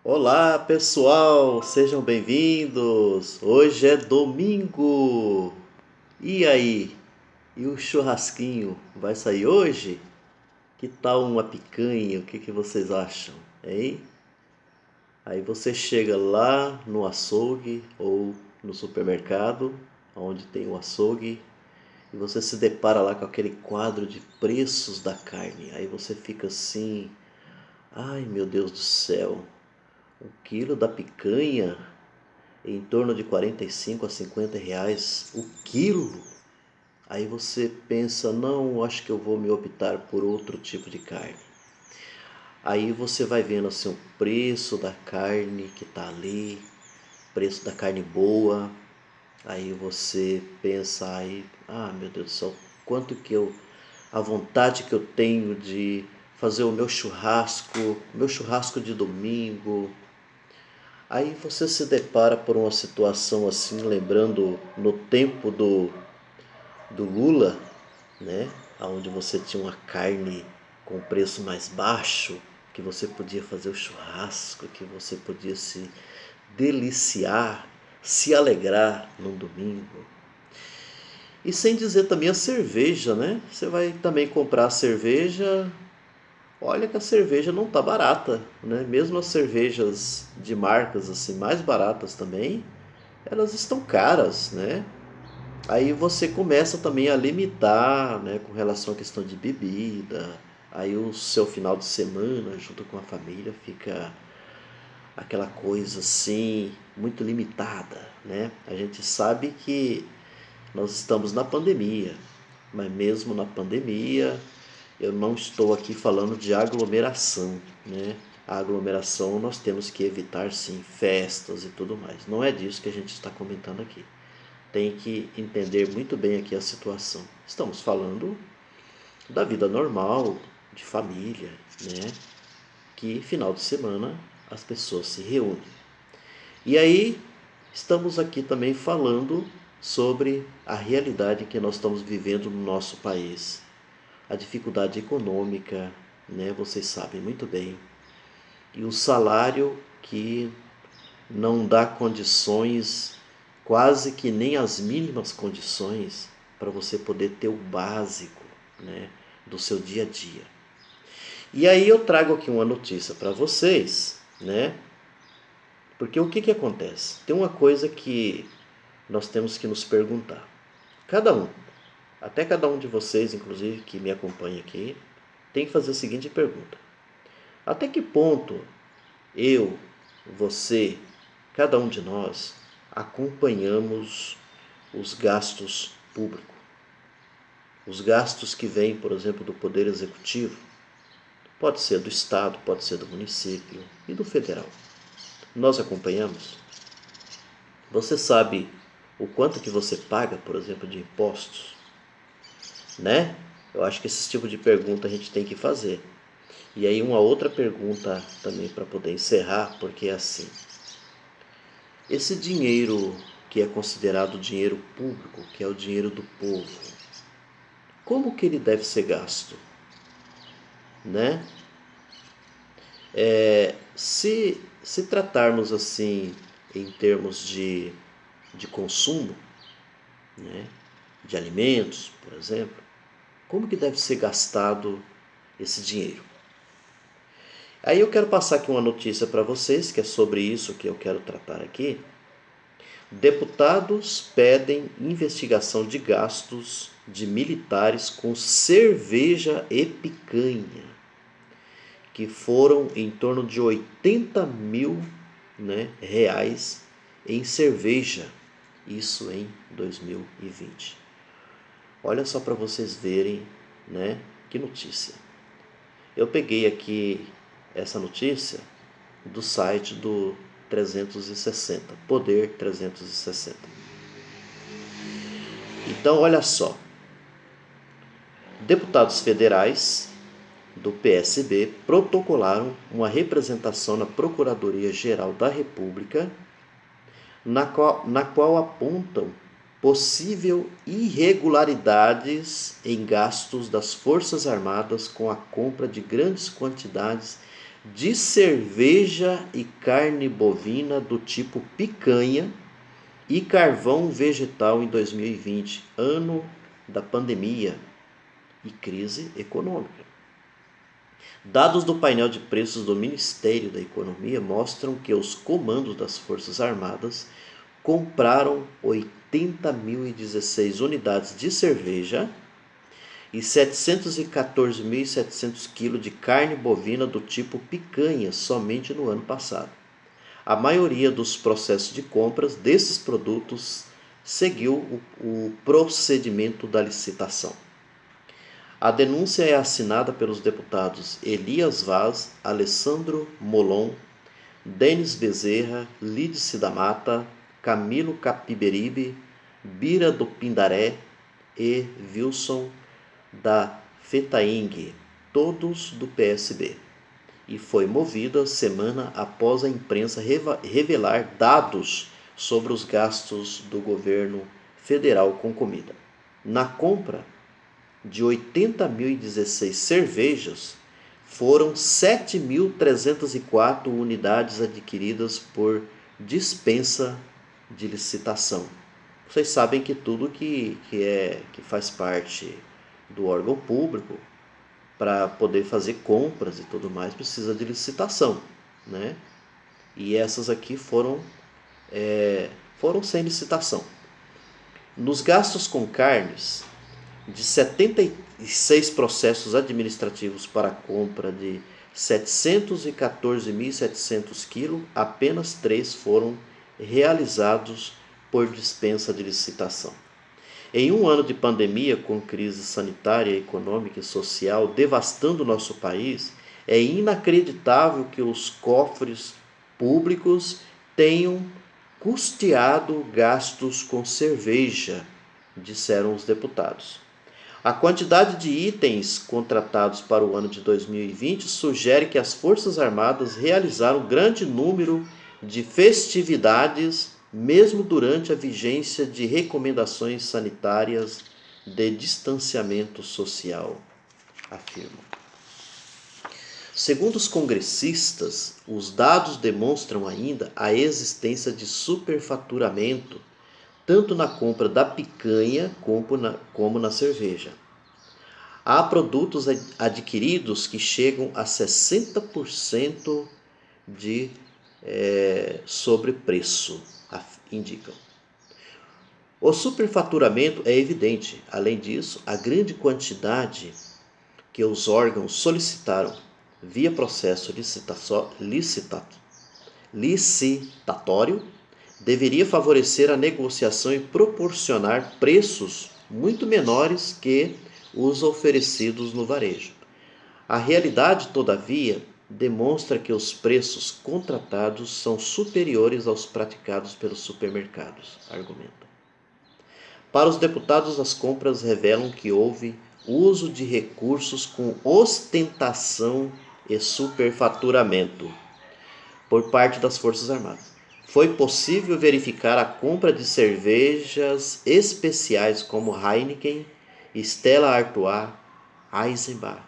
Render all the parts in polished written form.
Olá pessoal, sejam bem-vindos. Hoje é domingo. E aí? E o churrasquinho vai sair hoje? Que tal uma picanha? O que vocês acham? Hein? Aí você chega lá no açougue ou no supermercado, onde tem o açougue, e você se depara lá com aquele quadro de preços da carne. Aí você fica assim: ai meu Deus do céu, o quilo da picanha em torno de 45 a 50 reais o quilo. Aí você pensa, não, acho que eu vou me optar por outro tipo de carne. Aí você vai vendo assim o preço da carne que está ali, preço da carne boa. Aí você pensa, aí, ah meu Deus do céu, quanto que eu, a vontade que eu tenho de fazer o meu churrasco de domingo. Aí você se depara por uma situação assim, lembrando no tempo do Lula, né? Onde você tinha uma carne com preço mais baixo, que você podia fazer o churrasco, que você podia se deliciar, se alegrar num domingo. E sem dizer também a cerveja, né? Você vai também comprar a cerveja. Olha que a cerveja não tá barata, né? Mesmo as cervejas de marcas assim mais baratas também, elas estão caras, né? Aí você começa também a limitar, né, com relação à questão de bebida. Aí o seu final de semana junto com a família fica aquela coisa assim muito limitada, né? A gente sabe que nós estamos na pandemia, mas mesmo na pandemia eu não estou aqui falando de aglomeração, né? A aglomeração nós temos que evitar sim, festas e tudo mais. Não é disso que a gente está comentando aqui. Tem que entender muito bem aqui a situação. Estamos falando da vida normal, de família, né? Que final de semana as pessoas se reúnem. E aí estamos aqui também falando sobre a realidade que nós estamos vivendo no nosso país. A dificuldade econômica, né? Vocês sabem muito bem. E o salário que não dá condições, quase que nem as mínimas condições para você poder ter o básico, né, do seu dia a dia. E aí eu trago aqui uma notícia para vocês, né? Porque o que acontece? Tem uma coisa que nós temos que nos perguntar. Cada um, até cada um de vocês, inclusive, que me acompanha aqui, tem que fazer a seguinte pergunta: até que ponto eu, você, cada um de nós acompanhamos os gastos públicos, os gastos que vêm, por exemplo, do Poder Executivo, pode ser do Estado, pode ser do município e do federal. Nós acompanhamos? Você sabe o quanto que você paga, por exemplo, de impostos, né? Eu acho que esse tipo de pergunta a gente tem que fazer. E aí uma outra pergunta também para poder encerrar, porque é assim: esse dinheiro que é considerado dinheiro público, que é o dinheiro do povo, como que ele deve ser gasto, né? Se tratarmos assim em termos de consumo, né, de alimentos, por exemplo, como que deve ser gastado esse dinheiro? Aí eu quero passar aqui uma notícia para vocês, que é sobre isso que eu quero tratar aqui. Deputados pedem investigação de gastos de militares com cerveja e picanha, que foram em torno de 80 mil, né, reais em cerveja, isso em 2020. Olha só para vocês verem, né, que notícia. Eu peguei aqui essa notícia do site do 360, Poder 360. Então, olha só, deputados federais do PSB protocolaram uma representação na Procuradoria-Geral da República, na qual apontam possível irregularidades em gastos das Forças Armadas com a compra de grandes quantidades de cerveja e carne bovina do tipo picanha e carvão vegetal em 2020, ano da pandemia e crise econômica. Dados do painel de preços do Ministério da Economia mostram que os comandos das Forças Armadas compraram 80.016 unidades de cerveja e 714.700 kg de carne bovina do tipo picanha somente no ano passado. A maioria dos processos de compras desses produtos seguiu o procedimento da licitação. A denúncia é assinada pelos deputados Elias Vaz, Alessandro Molon, Denis Bezerra, Lídice da Mata, Camilo Capiberibe, Bira do Pindaré e Wilson da Fetaing, todos do PSB, e foi movida semana após a imprensa revelar dados sobre os gastos do governo federal com comida. Na compra de 80.016 cervejas, foram 7.304 unidades adquiridas por dispensa de licitação. Vocês sabem que tudo que faz parte do órgão público, para poder fazer compras e tudo mais, precisa de licitação, né? E essas aqui foram sem licitação. Nos gastos com carnes, de 76 processos administrativos para a compra de 714.700 kg, apenas 3 foram realizados por dispensa de licitação. Em um ano de pandemia, com crise sanitária, econômica e social devastando nosso país, é inacreditável que os cofres públicos tenham custeado gastos com cerveja, disseram os deputados. A quantidade de itens contratados para o ano de 2020 sugere que as Forças Armadas realizaram grande número de festividades, mesmo durante a vigência de recomendações sanitárias de distanciamento social, afirma. Segundo os congressistas, os dados demonstram ainda a existência de superfaturamento tanto na compra da picanha como na cerveja. Há produtos adquiridos que chegam a 60% de sobrepreço, indicam. O superfaturamento é evidente. Além disso, a grande quantidade que os órgãos solicitaram via processo licitatório deveria favorecer a negociação e proporcionar preços muito menores que os oferecidos no varejo. A realidade, todavia, demonstra que os preços contratados são superiores aos praticados pelos supermercados, argumenta. Para os deputados, as compras revelam que houve uso de recursos com ostentação e superfaturamento por parte das Forças Armadas. Foi possível verificar a compra de cervejas especiais como Heineken, Stella Artois, Eisenbach.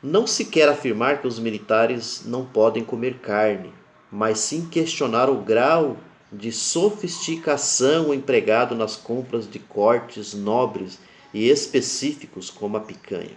Não se quer afirmar que os militares não podem comer carne, mas sim questionar o grau de sofisticação empregado nas compras de cortes nobres e específicos como a picanha.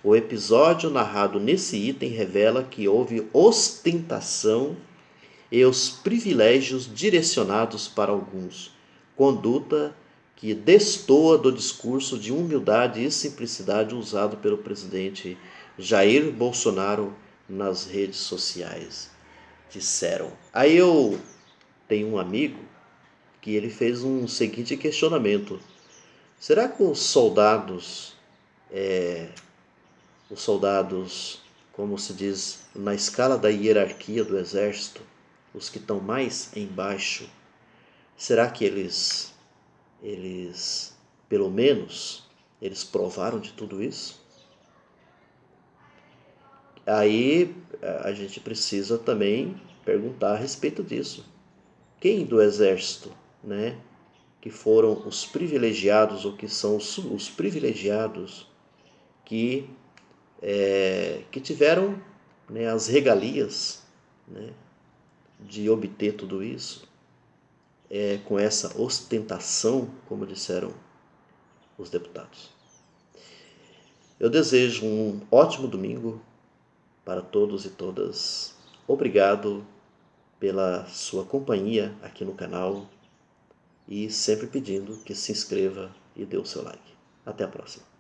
O episódio narrado nesse item revela que houve ostentação e os privilégios direcionados para alguns, conduta que destoa do discurso de humildade e simplicidade usado pelo presidente Jair Bolsonaro nas redes sociais, disseram. Aí eu tenho um amigo que ele fez um seguinte questionamento: será que os soldados, como se diz, na escala da hierarquia do exército, os que estão mais embaixo, será que eles pelo menos, eles provaram de tudo isso? Aí a gente precisa também perguntar a respeito disso. Quem do exército, né, que foram os privilegiados ou que são os privilegiados que tiveram né, as regalias, né, de obter tudo isso, com essa ostentação, como disseram os deputados. Eu desejo um ótimo domingo para todos e todas. Obrigado pela sua companhia aqui no canal e sempre pedindo que se inscreva e dê o seu like. Até a próxima.